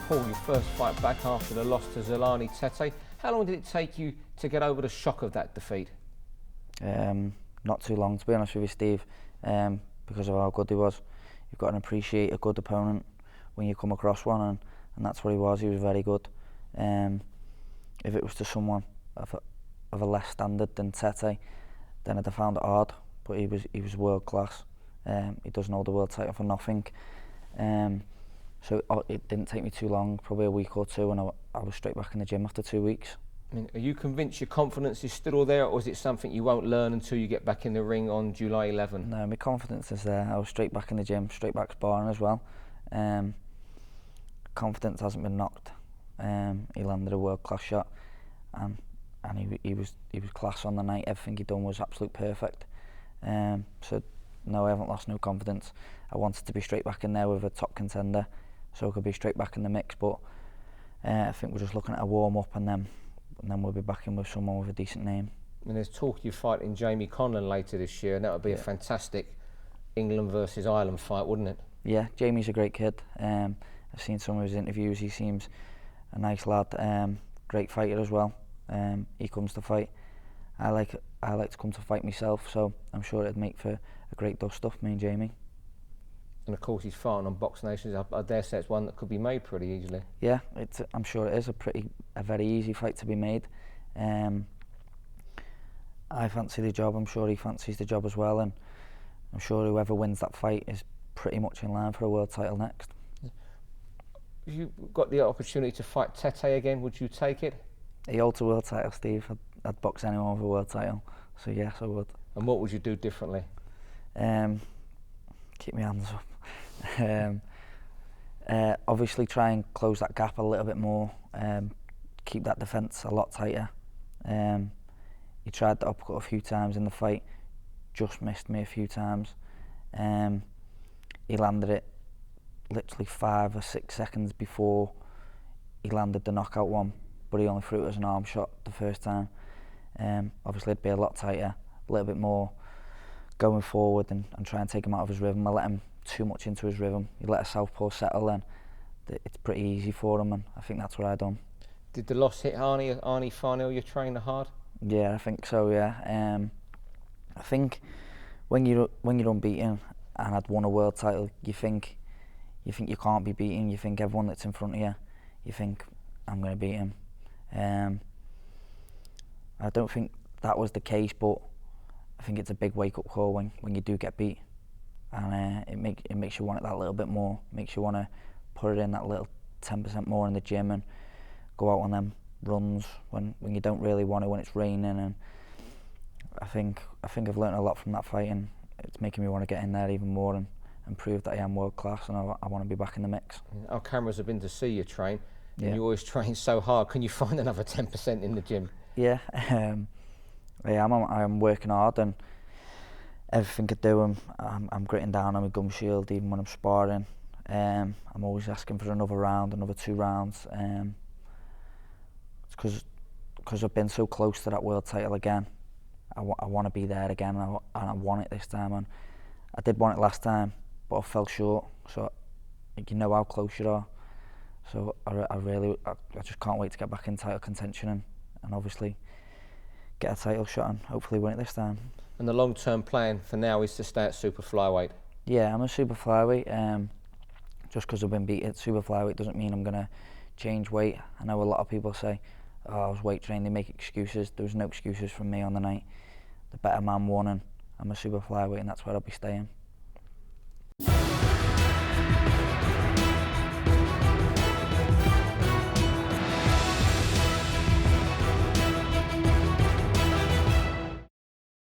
Paul, your first fight back after the loss to Zolani Tete. How long did it take you to get over the shock of that defeat? Not too long, to be honest with you, Steve, because of how good he was. You've got to appreciate a good opponent when you come across one, and that's what he was. He was very good. If it was to someone of a less standard than Tete, then I'd have found it hard. But he was world class. He doesn't hold the world title for nothing. So it didn't take me too long, probably a week or two, and I was straight back in the gym after 2 weeks. I mean, are you convinced your confidence is still there, or is it something you won't learn until you get back in the ring on July 11? No, my confidence is there. I was straight back in the gym, straight back sparring as well. Confidence hasn't been knocked. He landed a world class shot, and he was class on the night. Everything he done was absolute perfect. So no, I haven't lost no confidence. I wanted to be straight back in there with a top contender, so I could be straight back in the mix. But I think we're just looking at a warm up, and then we'll be back in with someone with a decent name. And there's talk you fighting Jamie Conlan later this year, and that would be a fantastic England versus Ireland fight, wouldn't it? Yeah, Jamie's a great kid. I've seen some of his interviews. He seems a nice lad, great fighter as well. He comes to fight. I like to come to fight myself, so I'm sure it'd make for a great dust-off, me and Jamie. And of course he's fighting on BoxNation. I dare say it's one that could be made pretty easily. Yeah, I'm sure it is a very easy fight to be made. I fancy the job. I'm sure he fancies the job as well, and I'm sure whoever wins that fight is pretty much in line for a world title next. If you got the opportunity to fight Tete again, would you take it? He holds a world title, Steve. I'd box anyone with a world title, so yes, I would. And what would you do differently? Keep my hands up. Obviously try and close that gap a little bit more, keep that defence a lot tighter. He tried the uppercut a few times in the fight, just missed me a few times. He landed it literally 5 or 6 seconds before he landed the knockout one, but he only threw it as an arm shot the first time. Obviously it'd be a lot tighter, a little bit more going forward and try and take him out of his rhythm. I let him too much into his rhythm. You let a southpaw settle, then it's pretty easy for him, and I think that's what I done. Did the loss hit Arnie Farnell, your trainer, hard? Yeah, I think so. Yeah, I think when you're unbeaten and I'd won a world title, you think you can't be beaten. You think everyone that's in front of you, you think I'm going to beat him. I don't think that was the case, but I think it's a big wake-up call when you do get beat, and it makes you want it that little bit more. Makes you want to put it in that little 10% more in the gym and go out on them runs when you don't really want to, when it's raining. And I think I've learned a lot from that fight, and it's making me want to get in there even more and prove that I am world class, and I want to be back in the mix. Our cameras have been to see you train, and yeah. You always train so hard. Can you find another 10% in the gym? Yeah, I'm working hard, and everything I do, I'm gritting down on my gum shield even when I'm sparring. I'm always asking for another round, another 2 rounds. It's because I've been so close to that world title again. I want to be there again, and I want it this time. And I did want it last time, but I fell short. So you know how close you are. So I just can't wait to get back in title contention and obviously get a title shot and hopefully win it this time. And the long-term plan for now is to stay at super flyweight? Yeah, I'm a super flyweight. Just because I've been beat at super flyweight doesn't mean I'm going to change weight. I know a lot of people say, oh, I was weight trained, they make excuses. There was no excuses from me on the night. The better man won, and I'm a super flyweight, and that's where I'll be staying.